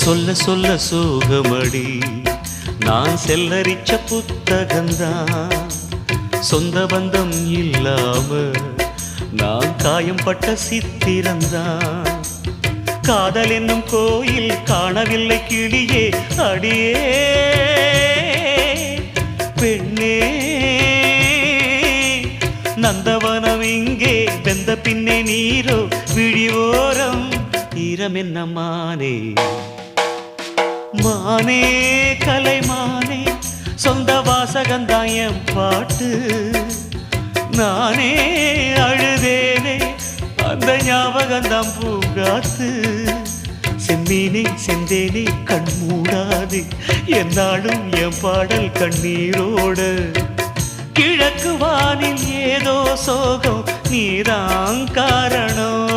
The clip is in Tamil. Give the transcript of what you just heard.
சொல்ல சொல்ல சோகமடி நான் செல்லரிச்ச புத்தகந்தான் சொந்த பந்தம் இல்லாம நான் காயம் பட்ட சித்திரந்தான் காதல் என்னும் கோயில் காணவில்லை கிளியே அடியே பெண்ணே நந்தவனம் இங்கே வெந்த பின்னே நீரோ விழிவோரம் ஈரம் என்ன மானே மானே கலைமானே சொந்த வாசகந்தாயம் பாட்டு நானே அழுதேனே அந்த ஞாபகந்தாம் பூங்காத்து செம்மீனே செந்தேனே கண் மூடாது என்னாலும் என் பாடல் கண்ணீரோடு கிழக்கு வானில் ஏதோ சோகம் நீதான் காரணம்